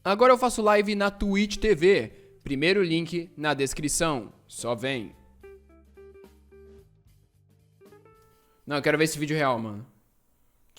Agora eu faço live na Twitch TV. Primeiro link na descrição. Só vem. Não, eu quero ver esse vídeo real, mano.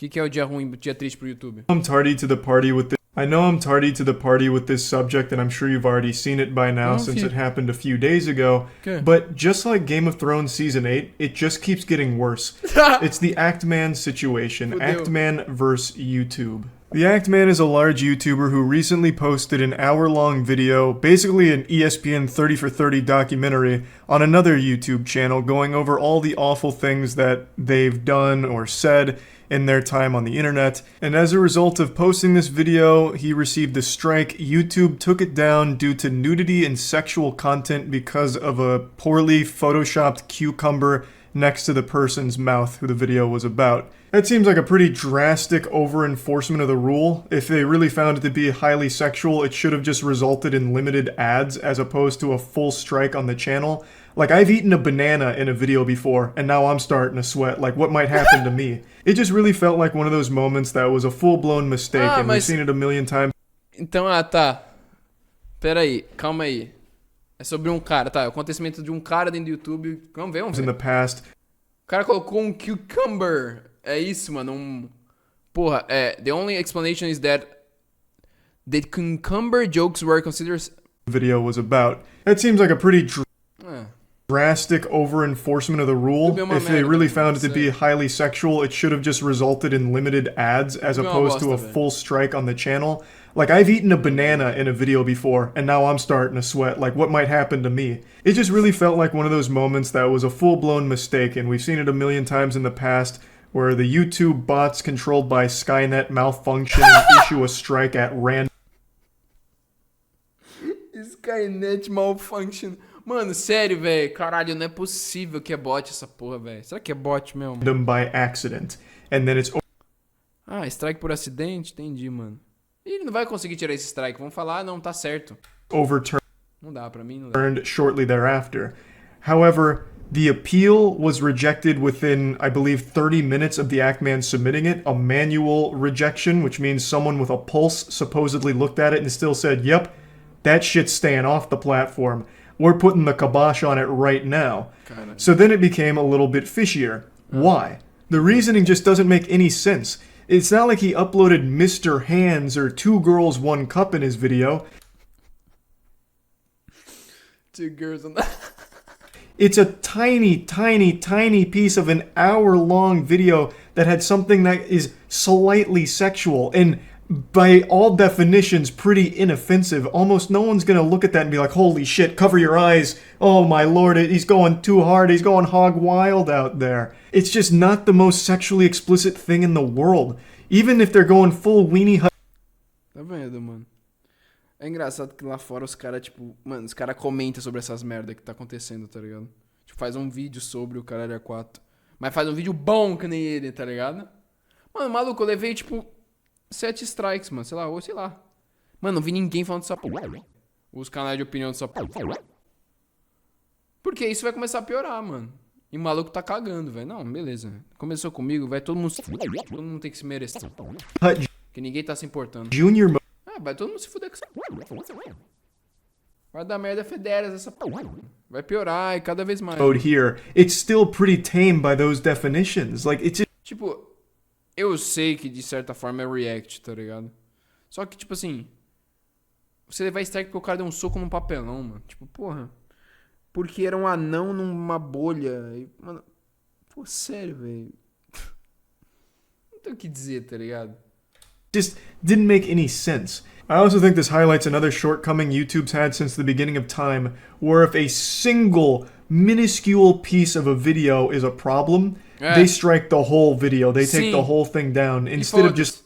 O que é o dia ruim, dia triste pro YouTube? I'm tardy to the party with this. I know I'm tardy to the party with this subject, and I'm sure you've already seen it by now since it happened a few days ago. Okay. But just like Game of Thrones Season 8, it just keeps getting worse. It's the Actman situation. Actman vs. YouTube. The Actman is a large YouTuber who recently posted an hour-long video, basically an ESPN 30 for 30 documentary, on another YouTube channel going over all the awful things that they've done or said in their time on the internet. And as a result of posting this video, he received a strike. YouTube took it down due to nudity and sexual content because of a poorly photoshopped cucumber next to the person's mouth who the video was about. That seems like a pretty drastic over-enforcement of the rule. If they really found it to be highly sexual, it should have just resulted in limited ads as opposed to a full strike on the channel. Like, I've eaten a banana in a video before, and now I'm starting to sweat. Like, what might happen to me? It just really felt like one of those moments that was a full-blown mistake, and we've seen it a million times. Então, tá. Pera aí, calma aí. É sobre um cara, tá? É o acontecimento de um cara dentro do YouTube. Vamos ver. In the past. O cara colocou um cucumber. É isso, mano. Porra, the only explanation is that the cucumber jokes were considered... Video was about. That seems like a pretty drastic over-enforcement of the rule. If they really found it to be highly sexual, it should have just resulted in limited ads as opposed to a full strike on the channel. Like, I've eaten a banana in a video before, and now I'm starting to sweat. Like, what might happen to me? It just really felt like one of those moments that was a full-blown mistake, and we've seen it a million times in the past, where the YouTube bots controlled by Skynet malfunction and issue a strike at random. Skynet malfunction. Mano, sério, velho. Caralho, não é possível que é bot essa porra, velho. Será que é bot mesmo? By accident. And then it's... Ah, strike por acidente? Entendi, mano. Ele não vai conseguir tirar esse strike. Vamos falar, não, tá certo. Overturned. Não dá, pra mim não dá. Shortly thereafter. However, the appeal was rejected within, I believe, 30 minutes of the Actman submitting it. A manual rejection, which means someone with a pulse supposedly looked at it and still said, yep, that shit's staying off the platform. We're putting the kibosh on it right now. So then it became a little bit fishier. Why? The reasoning just doesn't make any sense. It's not like he uploaded Mr. Hands or 2 Girls 1 Cup in his video. 2 girls on that. It's a tiny, tiny, tiny piece of an hour-long video that had something that is slightly sexual and by all definitions pretty inoffensive. Almost no one's gonna look at that and be like, holy shit, cover your eyes. Oh my lord, he's going too hard. He's going hog wild out there. It's just not the most sexually explicit thing in the world. Even if they're going full weenie... Tá vendo, mano? É engraçado que lá fora os caras, tipo... Mano, os caras comentam sobre essas merda que tá acontecendo, tá ligado? Tipo, faz um vídeo sobre o caralho a 4. Mas faz um vídeo bom que nem ele, tá ligado? Mano, maluco, eu levei, tipo... 7 strikes, mano, sei lá, ou sei lá. Mano, não vi ninguém falando dessa porra. Os canais de opinião dessa porra. Porque isso vai começar a piorar, mano. E o maluco tá cagando, velho. Não, beleza. Começou comigo, vai todo mundo se fuder. Todo mundo tem que se merecer. Que ninguém tá se importando. Junior... Ah, vai todo mundo se fuder com essa porra. Vai dar merda federas essa porra. Vai piorar e cada vez mais. Here, it's still pretty tame by those definitions. Like, it's just... Tipo... Eu sei que, de certa forma, é react, tá ligado? Só que, tipo assim... Você levar strike porque o cara deu um soco num papelão, mano. Tipo, porra... Porque era um anão numa bolha. E, mano... Pô, sério, velho. Não tem o que dizer, tá ligado? Just didn't make any sense. I also think this highlights another shortcoming YouTube's had since the beginning of time, where if a single minuscule piece of a video is a problem, they strike the whole video. They take the whole thing down instead of just...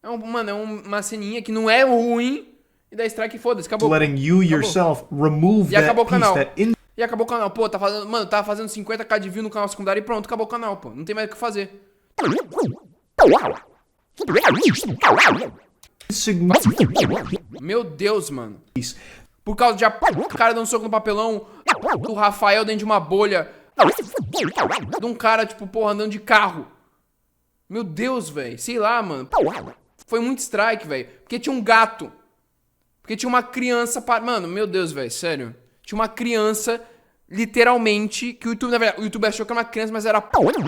Mano, é uma ceninha que não é ruim e dá strike e foda-se, acabou. Letting you yourself remove that piece that... E acabou o canal. Pô, tá fazendo... Mano, tava fazendo 50k de view no canal secundário e pronto, acabou o canal, pô. Não tem mais o que fazer. Meu Deus, mano. Por causa de o cara dando um soco no papelão, do Rafael dentro de uma bolha, de um cara, tipo, porra, andando de carro. Meu Deus, velho. Sei lá, mano. Foi muito strike, velho. Porque tinha um gato. Porque tinha uma criança... Mano, meu Deus, velho, sério. Tinha uma criança, literalmente, que o YouTube, na verdade, o YouTube achou que era uma criança, mas era a porra de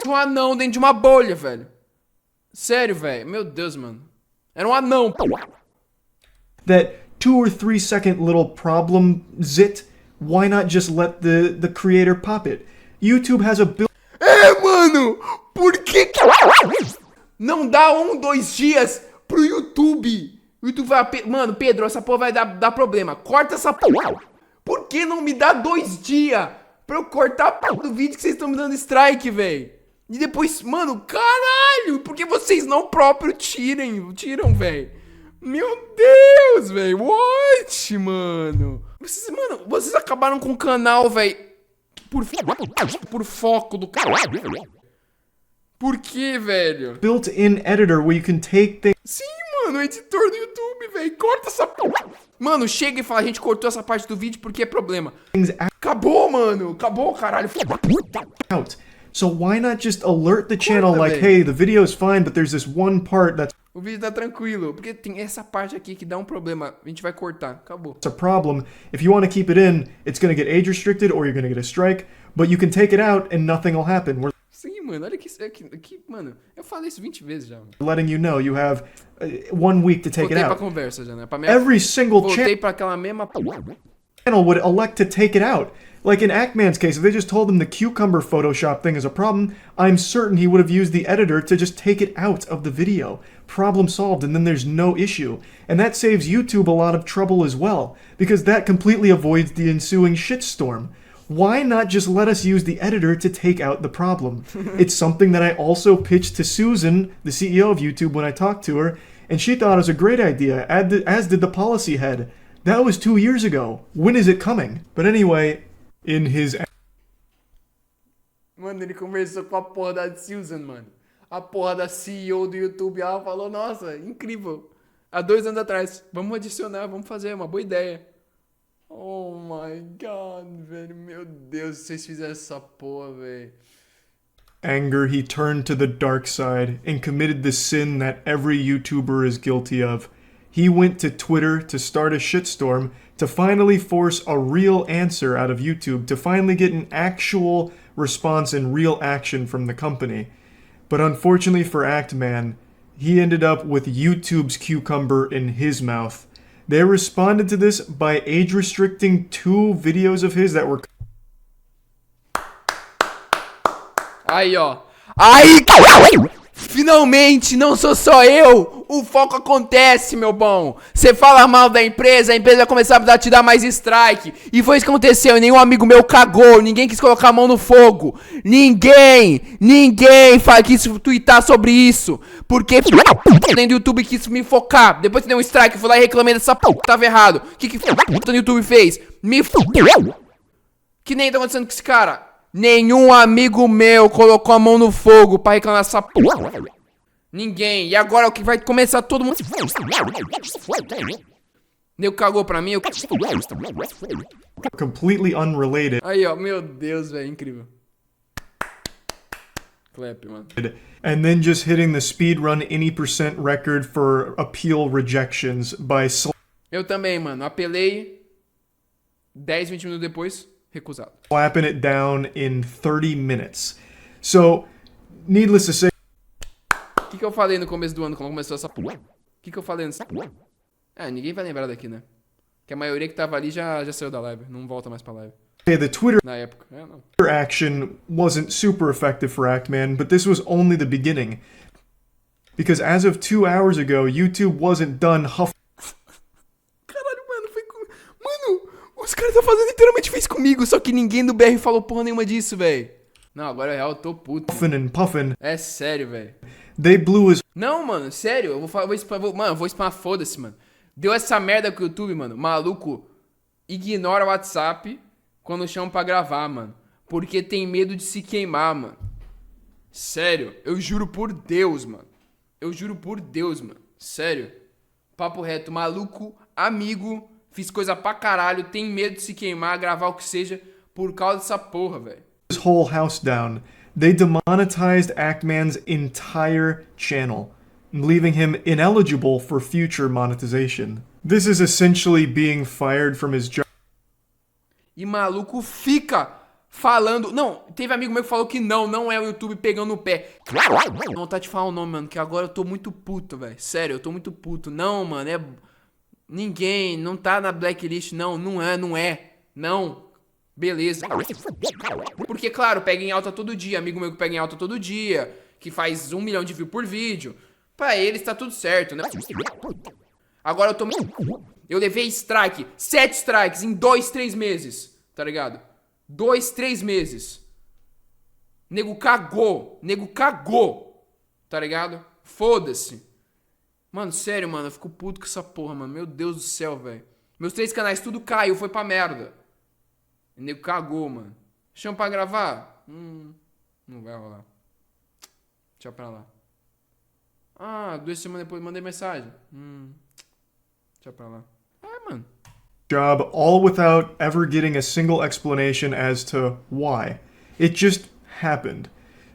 um anão dentro de uma bolha, velho. Sério, velho. Meu Deus, mano. Era um anão. That 2 or 3 second little problem zit, why not just let the creator pop it? YouTube has a built... Mano, por que não dá 1, 2 dias pro YouTube? O YouTube vai... Mano, Pedro, essa porra vai dar problema. Corta essa porra. Por que não me dá 2 dias pra eu cortar a porra do vídeo que vocês estão me dando strike, velho? E depois, mano, caralho, por que vocês não próprio tiram, velho? Meu Deus, velho, what, mano? Vocês acabaram com o canal, velho, por foco do caralho. Por que, velho? Built-in editor where you can take things... Sim, mano, o editor do YouTube, velho, corta essa porra. Mano, chega e fala, a gente cortou essa parte do vídeo porque é problema. Acabou, mano, acabou, caralho. Out. So why not just alert the channel Corta, like, véio. hey, the video is fine, but there's this one part that's O vídeo tá tranquilo, porque tem essa parte aqui que dá um problema. A gente vai cortar, acabou. a problem. If you want to keep it in, it's going to get age restricted or you're going to get a strike, but you can take it out and nothing will happen. We're Sim, mano, olha que mano, eu falei isso 20 vezes já. Mano. letting you know you have 1 week to take Voltei it pra out. conversa já, né? Pra minha... Every single Voltei pra aquela mesma... channel would elect to take it out. Like in Ackman's case, if they just told him the cucumber Photoshop thing is a problem, I'm certain he would have used the editor to just take it out of the video. Problem solved, and then there's no issue. And that saves YouTube a lot of trouble as well, because that completely avoids the ensuing shitstorm. Why not just let us use the editor to take out the problem? It's something that I also pitched to Susan, the CEO of YouTube, when I talked to her, and she thought it was a great idea, as did the policy head. That was 2 years ago. When is it coming? But anyway, in his... Mano, ele conversou com a porra da Susan, mano. A porra da CEO do YouTube. Ela falou, nossa, incrível. Há 2 anos atrás. Vamos adicionar, vamos fazer, uma boa ideia. Oh my god, velho. Meu Deus, se vocês fizerem essa porra, velho. anger, he turned to the dark side and committed the sin that every YouTuber is guilty of. He went to Twitter to start a shitstorm to finally force a real answer out of YouTube, to finally get an actual response and real action from the company. But unfortunately for Actman, he ended up with YouTube's cucumber in his mouth. They responded to this by age restricting 2 videos of his that were... Aí, ó. Aí, finalmente, não sou só eu. O foco acontece, meu bom. Você fala mal da empresa, a empresa vai começar a te dar mais strike. E foi isso que aconteceu. Nenhum amigo meu cagou. Ninguém quis colocar a mão no fogo. Ninguém quis twittar sobre isso. Porque dentro do YouTube quis me focar. Depois que deu um strike, eu fui lá e reclamei dessa puta. Tava errado. O que no YouTube fez? Me fudeu. Que nem tá acontecendo com esse cara. Nenhum amigo meu colocou a mão no fogo pra reclamar dessa porra. Ninguém. E agora o que vai começar todo mundo. Nego cagou pra mim. completely unrelated. Aí, ó. Meu Deus, velho. Incrível. Clap, mano. And then just hitting the speedrun any % record for appeal rejections by Eu também, mano. Apelei. 10, 20 minutos depois. Recusado. slapping it down in 30 minutes. So, needless to say, O que eu falei no começo do ano quando começou essa porra? O que eu falei nessa porra? Ninguém vai lembrar daqui, né? Que a maioria que tava ali já saiu da live. Não volta mais pra live. the Twitter Na época. Não. action wasn't super effective for Actman, but this was only the beginning. Because as of 2 hours ago, YouTube wasn't done Caralho, mano, foi com... Mano, os caras tá fazendo literalmente fez comigo, só que ninguém do BR falou porra nenhuma disso, velho. Não, agora é real, eu tô puto. huffing and puffing. É sério, velho. They blew his Não, mano, sério, eu vou spamar, foda-se, mano. Deu essa merda com o YouTube, mano. Maluco, ignora o WhatsApp quando chamam pra gravar, mano. Porque tem medo de se queimar, mano. Sério, eu juro por Deus, mano. Eu juro por Deus, mano. Sério. Papo reto, maluco, amigo, fiz coisa pra caralho, tem medo de se queimar, gravar o que seja, por causa dessa porra, velho. whole house down. They demonetized Actman's entire channel. leaving him ineligible for future monetization. This is essentially being fired from his job. E maluco fica falando... Não, teve amigo meu que falou que não é o YouTube pegando no pé. Não vou vontade de falar o nome, mano, que agora eu tô muito puto, velho. Sério, eu tô muito puto. Não, mano, é... Ninguém, não tá na blacklist, não é. Não, beleza. Porque, claro, pega em alta todo dia. Amigo meu que pega em alta todo dia, que faz 1 milhão de views por vídeo. Pra eles tá tudo certo, né? Agora eu levei strike, 7 strikes em 2, 3 meses, tá ligado? 2, 3 meses. Nego cagou, tá ligado? Foda-se. Mano, sério, mano, eu fico puto com essa porra, mano. Meu Deus do céu, velho. Meus 3 canais tudo caiu, foi pra merda. O nego cagou, mano. Chama pra gravar? Não vai rolar. Deixa pra lá. 2 semanas depois mandei mensagem. Deixa pra lá. Mano. Job all without ever getting a single explanation as to why. It just happened.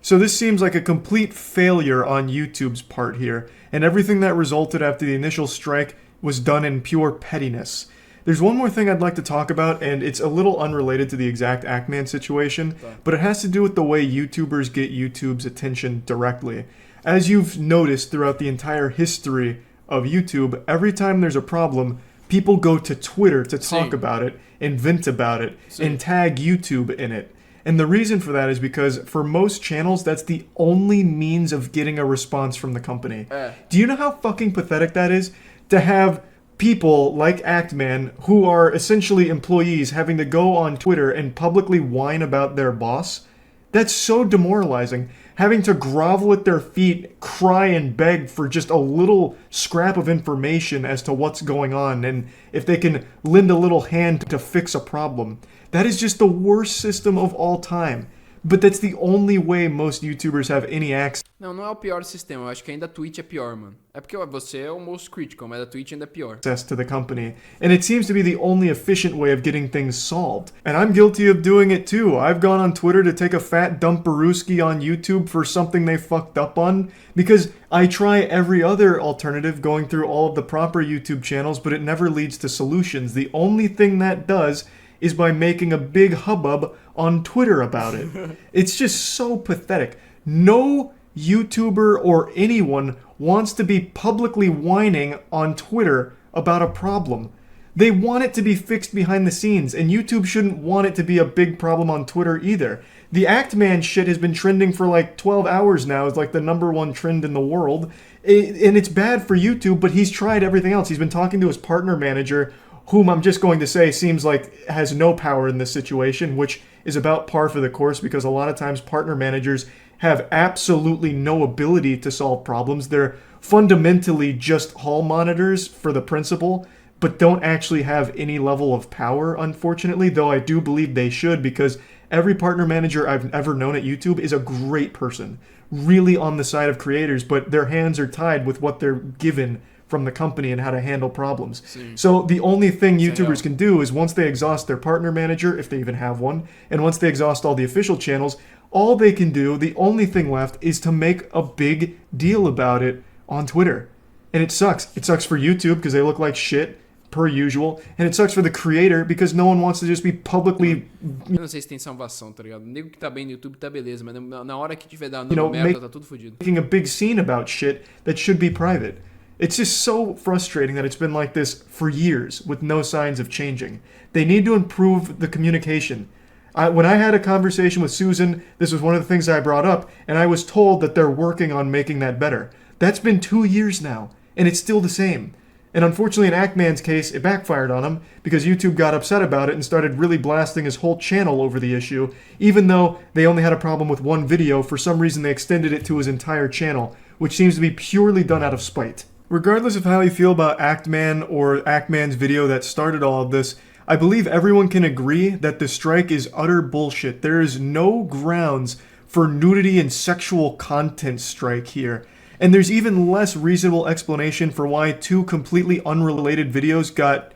So this seems like a complete failure on YouTube's part here, and everything that resulted after the initial strike was done in pure pettiness. There's one more thing I'd like to talk about, and it's a little unrelated to the exact Ackman situation, but it has to do with the way YouTubers get YouTube's attention directly. As you've noticed throughout the entire history of YouTube, every time there's a problem, people go to Twitter to talk about it, and vent about it, and tag YouTube in it. And the reason for that is because for most channels, that's the only means of getting a response from the company. Do you know how fucking pathetic that is? To have people like Actman, who are essentially employees, having to go on Twitter and publicly whine about their boss? That's so demoralizing. Having to grovel at their feet, cry and beg for just a little scrap of information as to what's going on and if they can lend a little hand to fix a problem. That is just the worst system of all time. But that's the only way most YouTubers have any access. Não é o pior sistema. Eu acho que ainda a Twitch é pior, mano. É porque você é o most critical, mas a Twitch ainda é pior. Access to the company. And it seems to be the only efficient way of getting things solved. And I'm guilty of doing it too. I've gone on Twitter to take a fat dumperooski on YouTube for something they fucked up on. Because I try every other alternative going through all of the proper YouTube channels, but it never leads to solutions. The only thing that does is by making a big hubbub on Twitter about it. It's just so pathetic. No YouTuber or anyone wants to be publicly whining on Twitter about a problem. They want it to be fixed behind the scenes, and YouTube shouldn't want it to be a big problem on Twitter either. The Actman shit has been trending for like 12 hours now. It's like the #1 trend in the world. And it's bad for YouTube, but he's tried everything else. He's been talking to his partner manager, whom I'm just going to say seems like has no power in this situation, which is about par for the course because a lot of times partner managers have absolutely no ability to solve problems. They're fundamentally just hall monitors for the principal, but don't actually have any level of power, unfortunately, though I do believe they should because every partner manager I've ever known at YouTube is a great person, really on the side of creators, but their hands are tied with what they're given from the company and how to handle problems. So the only thing YouTubers can do is once they exhaust their partner manager, if they even have one, and once they exhaust all the official channels, all they can do, the only thing left, is to make a big deal about it on Twitter. And it sucks. It sucks for YouTube because they look like shit, per usual, and it sucks for the creator because no one wants to just be publicly... Eu não sei se tem salvação, tá ligado? O nego que tá bem no YouTube tá beleza, mas na hora que tiver dando merda, tá tudo fodido. Making a big scene about shit that should be private. It's just so frustrating that it's been like this for years with no signs of changing. They need to improve the communication. When I had a conversation with Susan, this was one of the things I brought up, and I was told that they're working on making that better. That's been 2 years now, and it's still the same. And unfortunately, in Actman's case, it backfired on him because YouTube got upset about it and started really blasting his whole channel over the issue, even though they only had a problem with one video. For some reason, they extended it to his entire channel, which seems to be purely done out of spite. Regardless of how you feel about Actman or Actman's video that started all of this, I believe everyone can agree that the strike is utter bullshit. There is no grounds for nudity and sexual content strike here. And there's even less reasonable explanation for why 2 completely unrelated videos got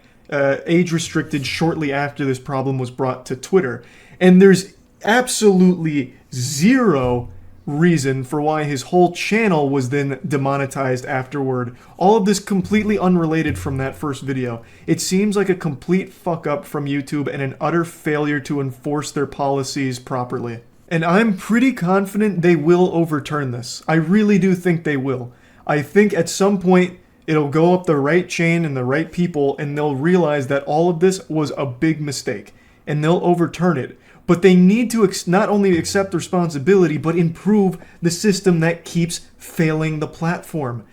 age restricted shortly after this problem was brought to Twitter. And there's absolutely zero reason for why his whole channel was then demonetized afterward. All of this completely unrelated from that first video. It seems like a complete fuck up from YouTube and an utter failure to enforce their policies properly. And I'm pretty confident they will overturn this. I really do think they will. I think at some point it'll go up the right chain and the right people and they'll realize that all of this was a big mistake and they'll overturn it. But they need to not only accept responsibility, but improve the system that keeps failing the platform.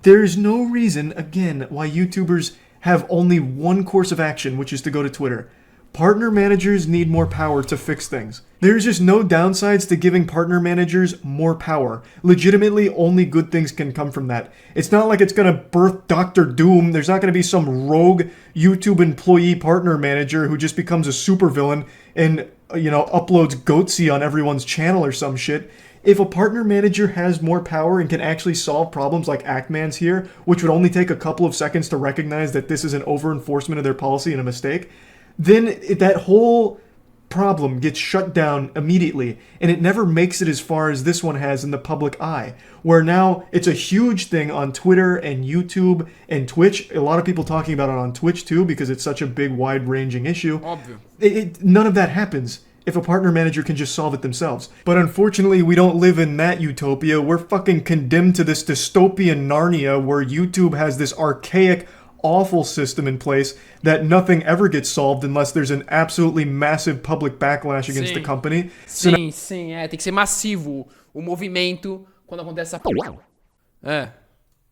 There's no reason, again, why YouTubers have only one course of action, which is to go to Twitter. Partner managers need more power to fix things. There's just no downsides to giving partner managers more power. Legitimately, only good things can come from that. It's not like it's going to birth Dr. Doom. There's not going to be some rogue YouTube employee partner manager who just becomes a supervillain and, uploads Goatsy on everyone's channel or some shit. If a partner manager has more power and can actually solve problems like Actman's here, which would only take a couple of seconds to recognize that this is an over-enforcement of their policy and a mistake, then that whole problem gets shut down immediately, and it never makes it as far as this one has in the public eye, where now it's a huge thing on Twitter and YouTube and Twitch. A lot of people talking about it on Twitch too because it's such a big, wide-ranging issue. None of that happens if a partner manager can just solve it themselves. But unfortunately, we don't live in that utopia. We're fucking condemned to this dystopian Narnia where YouTube has this archaic, awful system in place that nothing ever gets solved unless there's an absolutely massive public backlash against the company. Sim, tem que ser massivo o movimento quando acontece essa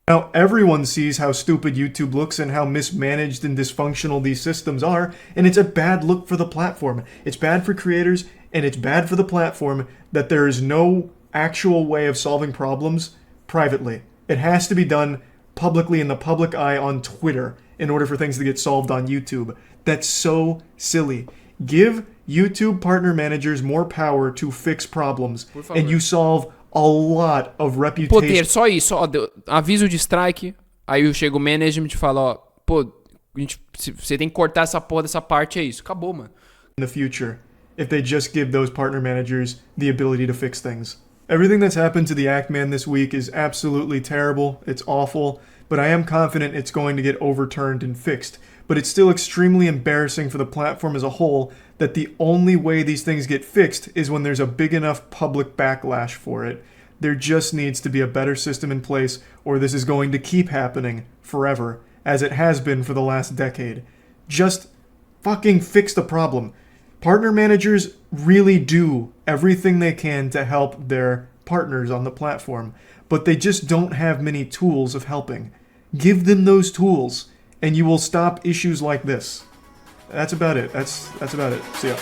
Now everyone sees how stupid YouTube looks and how mismanaged and dysfunctional these systems are, and it's a bad look for the platform. It's bad for creators, and it's bad for the platform that there is no actual way of solving problems privately. It has to be done publicly in the public eye on Twitter in order for things to get solved on YouTube. That's so silly. Give YouTube partner managers more power to fix problems, and you solve a lot of reputation. Poder, só isso, ó, aviso de strike, aí chega o management e fala, ó, pô, você tem que cortar essa porra dessa parte, é isso, acabou, mano. In the future, if they just give those partner managers the ability to fix things. Everything that's happened to the Actman this week is absolutely terrible. It's awful, but I am confident it's going to get overturned and fixed. But it's still extremely embarrassing for the platform as a whole that the only way these things get fixed is when there's a big enough public backlash for it. There just needs to be a better system in place, or this is going to keep happening forever, as it has been for the last decade. Just fucking fix the problem. Partner managers really do everything they can to help their partners on the platform, but they just don't have many tools of helping. Give them those tools, and you will stop issues like this. That's about it. That's about it. See ya.